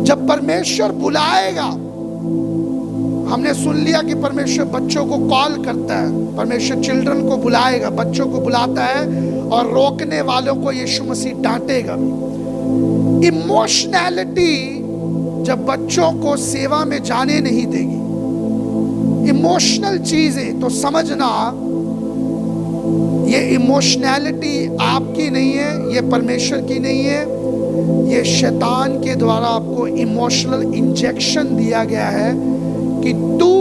जब परमेश्वर बुलाएगा, हमने सुन लिया कि परमेश्वर बच्चों को कॉल करता है, परमेश्वर चिल्ड्रन को बुलाएगा, बच्चों को बुलाता है, और रोकने वालों को यीशु मसीह डांटेगा भी। इमोशनैलिटी जब बच्चों को सेवा में जाने नहीं देगी, इमोशनल चीजें, तो समझना ये इमोशनैलिटी आपकी नहीं है, ये परमेश्वर की नहीं है, ये शैतान के द्वारा आपको इमोशनल इंजेक्शन दिया गया है कि तू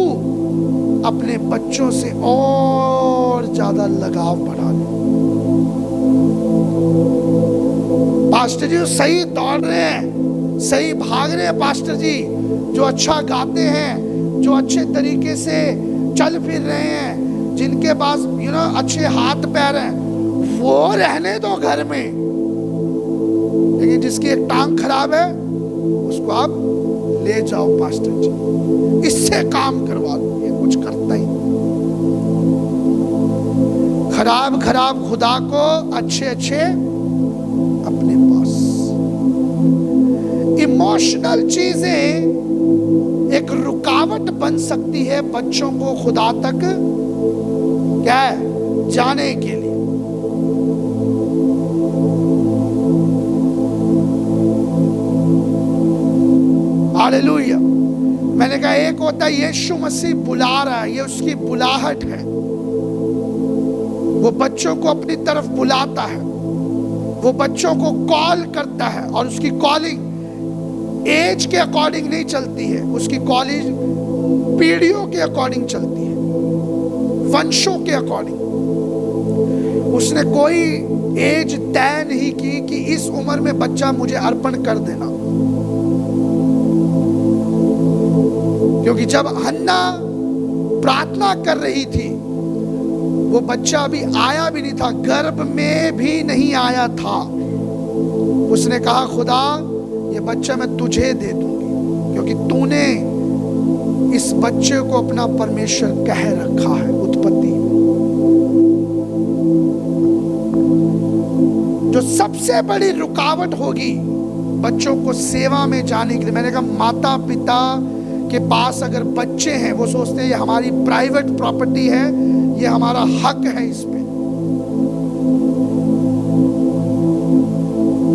अपने बच्चों से और ज्यादा लगाव बढ़ा ले। पास्टर जी सही दौड़ रहे हैं, सही भाग रहे हैं पास्टर जी, जो अच्छा गाते हैं, जो अच्छे तरीके से चल फिर रहे हैं, जिनके पास अच्छे हाथ पैर हैं, वो रहने दो घर में। लेकिन जिसकी एक टांग खराब है उसको आप ले जाओ पास्टर जी, इससे काम करवा दो, ये कुछ करता ही नहीं। खराब खराब खुदा को अच्छे अच्छे अपने पास। इमोशनल चीजें एक रुकावट बन सकती है बच्चों को खुदा तक क्या है जाने के लिए। हालेलुया। मैंने कहा एक होता है यीशु मसीह बुला रहा है, ये उसकी बुलाहट है, वो बच्चों को अपनी तरफ बुलाता है, वो बच्चों को कॉल करता है, और उसकी कॉलिंग एज के अकॉर्डिंग नहीं चलती है, उसकी कॉलिंग पीढ़ियों के अकॉर्डिंग चलती है, वंशों के अकॉर्डिंग। उसने कोई एज तय नहीं की कि इस उम्र में बच्चा मुझे अर्पण कर देना, क्योंकि जब हन्ना प्रार्थना कर रही थी, वो बच्चा अभी आया भी नहीं था, गर्भ में भी नहीं आया था। उसने कहा खुदा ये बच्चा मैं तुझे दे दूंगी, क्योंकि तूने इस बच्चे को अपना परमेश्वर कह रखा है। उत्पत्ति जो सबसे बड़ी रुकावट होगी बच्चों को सेवा में जाने के लिए, मैंने कहा माता पिता के पास अगर बच्चे हैं, वो सोचते हैं ये हमारी प्राइवेट प्रॉपर्टी है, ये हमारा हक है इस पे।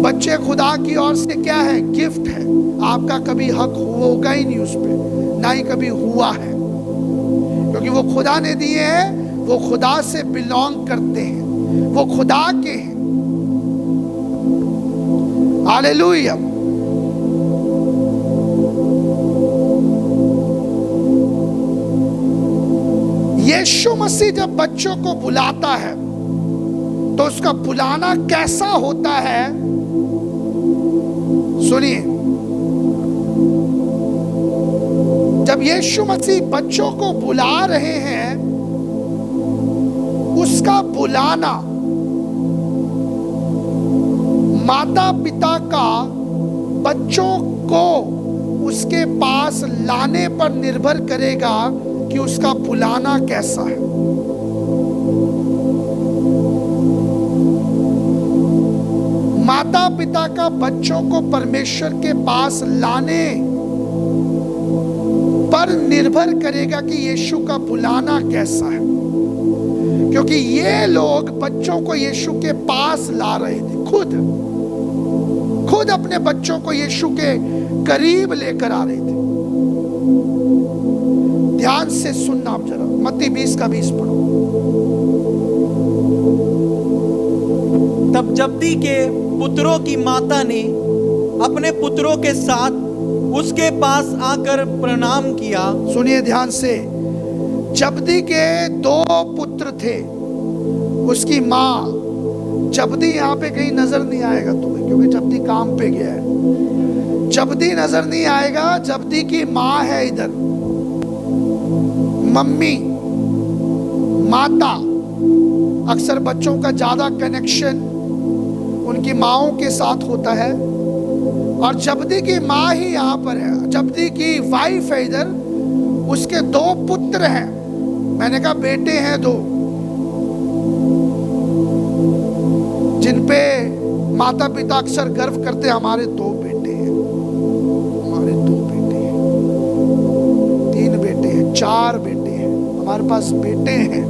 बच्चे खुदा की ओर से क्या है, गिफ्ट है, आपका कभी हक होगा ही नहीं उस पे, ना ही कभी हुआ है, क्योंकि वो खुदा ने दिए हैं, वो खुदा से बिलोंग करते हैं, वो खुदा के हैं। हालेलुया। यीशु मसीह जब बच्चों को बुलाता है तो उसका बुलाना कैसा होता है, सुनिए। जब यीशु मसीह बच्चों को बुला रहे हैं, उसका बुलाना माता पिता का बच्चों को उसके पास लाने पर निर्भर करेगा कि उसका बुलाना कैसा है। माता पिता का बच्चों को परमेश्वर के पास लाने पर निर्भर करेगा कि यीशु का बुलाना कैसा है, क्योंकि ये लोग बच्चों को यीशु के पास ला रहे थे, खुद अपने बच्चों को यीशु के करीब लेकर आ रहे थे। ध्यान से सुनना आप जरा, मत्ती 20 का 20 पढ़ो। तब जब्दी के पुत्रों की माता ने अपने पुत्रों के साथ उसके पास आकर प्रणाम किया। सुनिए ध्यान से, जब्दी के 2 पुत्र थे, उसकी माँ। जब्दी यहाँ पे कहीं नजर नहीं आएगा तुम्हें, क्योंकि जब्दी काम पे गया है। जब्दी नजर नहीं आएगा, जब्दी की माँ है इधर, मम्मी, माता। अक्सर बच्चों का ज्यादा कनेक्शन उनकी माओं के साथ होता है, और जब्दी की माँ ही यहाँ पर है, जब्दी की वाइफ है इधर। उसके 2 पुत्र हैं, मैंने कहा बेटे हैं 2, जिन पे माता पिता अक्सर गर्व करते हैं, हमारे 2 बेटे हैं, हमारे हमारे पास बेटे हैं,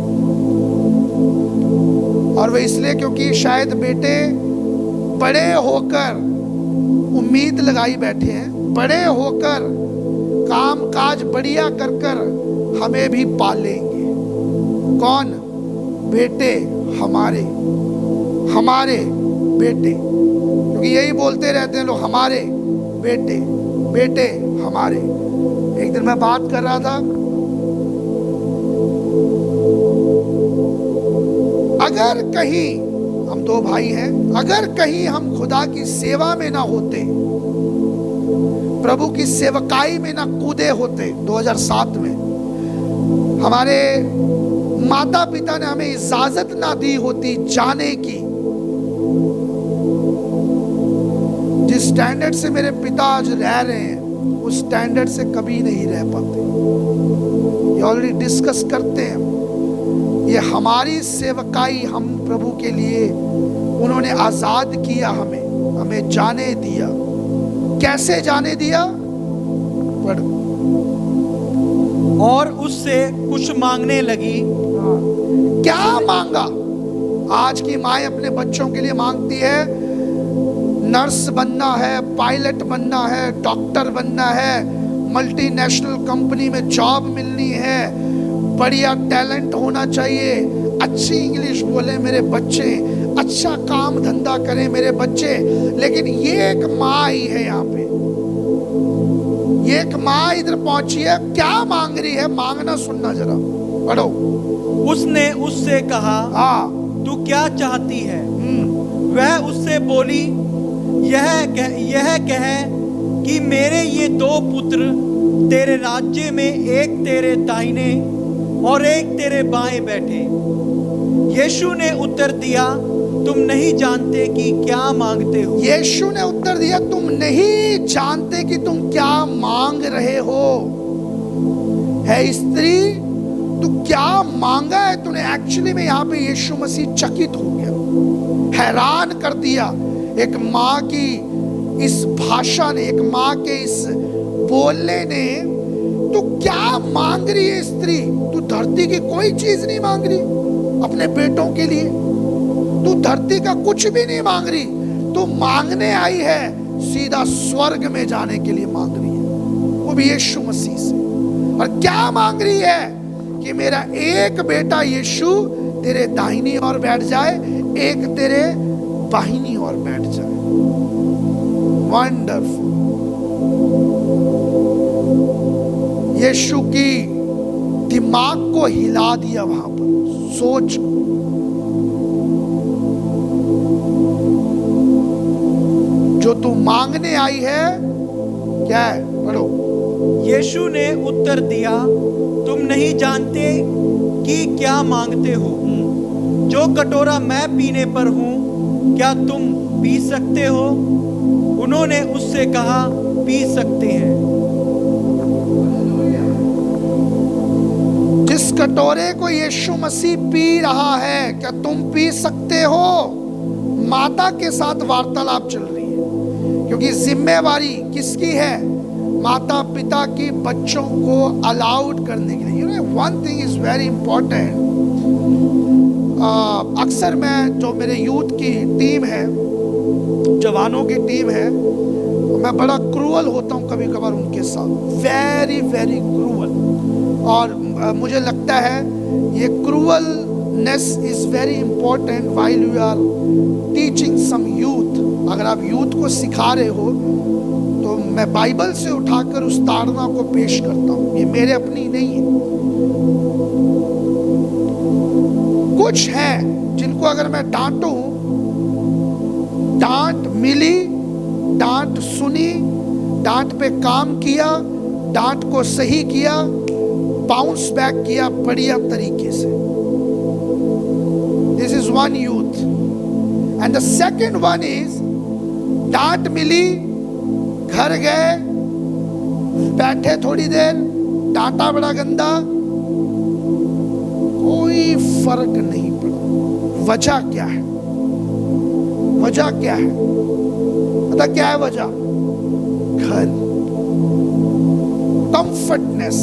और वो इसलिए क्योंकि शायद बेटे बड़े होकर उम्मीद लगाई बैठे हैं, बड़े होकर काम काज बढ़िया कर कर हमें भी पालेंगे। कौन? बेटे हमारे, हमारे बेटे, क्योंकि यही बोलते रहते हैं लोग, हमारे बेटे, बेटे हमारे। एक दिन मैं बात कर रहा था, अगर कहीं हम दो भाई हैं, अगर कहीं हम खुदा की सेवा में ना होते, प्रभु की सेवकाई में ना कूदे होते, 2007 में हमारे माता पिता ने हमें इजाजत ना दी होती जाने की, जिस स्टैंडर्ड से मेरे पिता आज रह रहे हैं उस स्टैंडर्ड से कभी नहीं रह पाते। ये ऑलरेडी डिस्कस करते हैं। ये हमारी सेवकाई, हम प्रभु के लिए उन्होंने आजाद किया, हमें जाने दिया। कैसे जाने दिया? पढ़। और उससे कुछ मांगने लगी। क्या मांगा? आज की माएँ अपने बच्चों के लिए मांगती है, नर्स बनना है, पायलट बनना है, डॉक्टर बनना है, मल्टीनेशनल कंपनी में जॉब मिलनी है, बढ़िया टैलेंट होना चाहिए, अच्छी इंग्लिश बोले मेरे बच्चे, अच्छा काम धंधा करें मेरे बच्चे। लेकिन ये एक माँ आई है यहाँ पे, ये एक माँ इधर पहुंची है, क्या मांग रही है? मांगना सुनना जरा, पढ़ो। उसने उससे कहा, हाँ, तू क्या चाहती है? वह उससे बोली, यह कह कि मेरे ये दो पुत्र तेरे राज्य में एक तेरे दाहिने और एक तेरे बाएं बैठे। यीशु ने उत्तर दिया, तुम नहीं जानते कि क्या मांगते हो। यीशु ने उत्तर दिया, तुम नहीं जानते कि तुम क्या मांग रहे हो। है स्त्री, तू क्या मांगा है तूने? एक्चुअली में यहाँ पे यीशु मसीह चकित हो गया, हैरान कर दिया। एक माँ की इस भाषा ने, एक माँ के इस बोलने ने, तू क्या मांग रही है स्त्री? तू धरती की कोई चीज नहीं मांग रही अपने बेटों के लिए, तू धरती का कुछ भी नहीं मांग रही, तू मांगने आई है सीधा स्वर्ग में जाने के लिए मांग रही है, वो भी यीशु मसीह से। और क्या मांग रही है? कि मेरा एक बेटा यीशु तेरे दाहिनी ओर बैठ जाए, एक तेरे बाहिनी ओर बैठ जाए। वंडरफुल। यीशु की दिमाग को हिला दिया वहां पर। सोच, जो तू मांगने आई है क्या है? पढ़ो। यीशु ने उत्तर दिया, तुम नहीं जानते कि क्या मांगते हो। जो कटोरा मैं पीने पर हूँ क्या तुम पी सकते हो? उन्होंने उससे कहा, पी सकते हैं। जिस कटोरे को यीशु मसीह पी रहा है, क्या तुम पी सकते हो? माता के साथ वार्तालाप चल रही है, क्योंकि जिम्मेवारी किसकी है? माता पिता की बच्चों को अलाउड करने के लिए। You know one thing is very important. अक्सर मैं, जो मेरे यूथ की टीम है, जवानों की टीम है, मैं बड़ा क्रूअल होता हूँ कभी कभार उनके साथ, वेरी वेरी क्रूअल। और मुझे लगता है ये cruelness is very important while you are teaching some youth. अगर आप यूथ को सिखा रहे हो तो मैं बाइबल से उठाकर उस ताड़ना को पेश करता हूँ, ये मेरे अपनी नहीं है। कुछ है जिनको अगर मैं डांटूं, डांट मिली, डांट सुनी, डांट पे काम किया, डांट को सही किया, बाउंस बैक किया बढ़िया तरीके से। This is one youth. And the second one is, डांट मिली, घर गए, बैठे थोड़ी देर, डांटा बड़ा गंदा, कोई फर्क नहीं पड़ा। वजह क्या है? वजह क्या है? पता क्या है वजह? घर, कंफर्टनेस।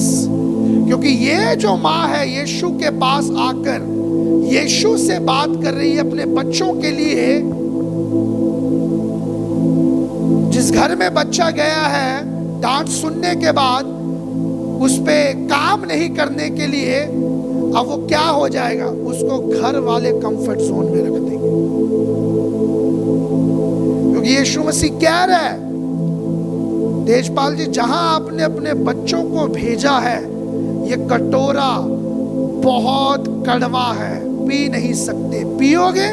क्योंकि ये जो माँ है यीशु के पास आकर यीशु से बात कर रही है अपने बच्चों के लिए। जिस घर में बच्चा गया है डांट सुनने के बाद उस पे काम नहीं करने के लिए, अब वो क्या हो जाएगा, उसको घर वाले कंफर्ट जोन में रख देंगे। क्योंकि यीशु मसीह कह रहा है, तेजपाल जी जहां आपने अपने बच्चों को भेजा है ये कटोरा बहुत कड़वा है, पी नहीं सकते, पियोगे?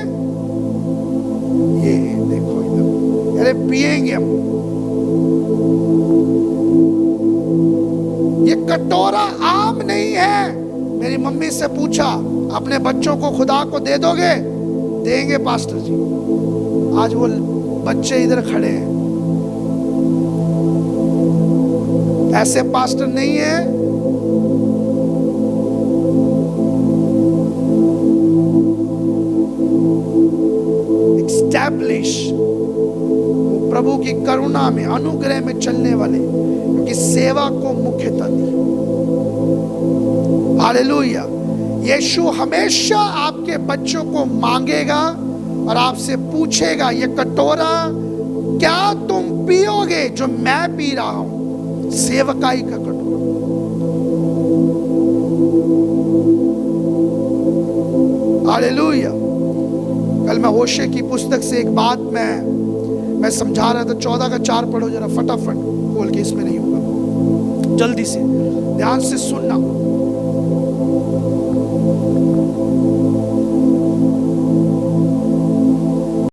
ये देखो इधर, अरे पिएंगे हम। ये कटोरा आम नहीं है। मेरी मम्मी से पूछा, अपने बच्चों को खुदा को दे दोगे? देंगे पास्टर जी। आज वो बच्चे इधर खड़े हैं, ऐसे पास्टर नहीं है। एस्टैब्लिश प्रभु की करुणा में, अनुग्रह में चलने वाले, क्योंकि सेवा को मुख्यता दी। हालेलुया। यीशु हमेशा आपके बच्चों को मांगेगा और आपसे पूछेगा, ये कटोरा क्या तुम पियोगे जो मैं पी रहा हूं? सेवकाई का कटोरा। हालेलुया। कल मैं होशे की पुस्तक से एक बात मैं समझा रहा था। 14 का 4 पढ़ो जरा फटाफट खोल के, इसमें नहीं होगा, जल्दी से ध्यान से सुनना।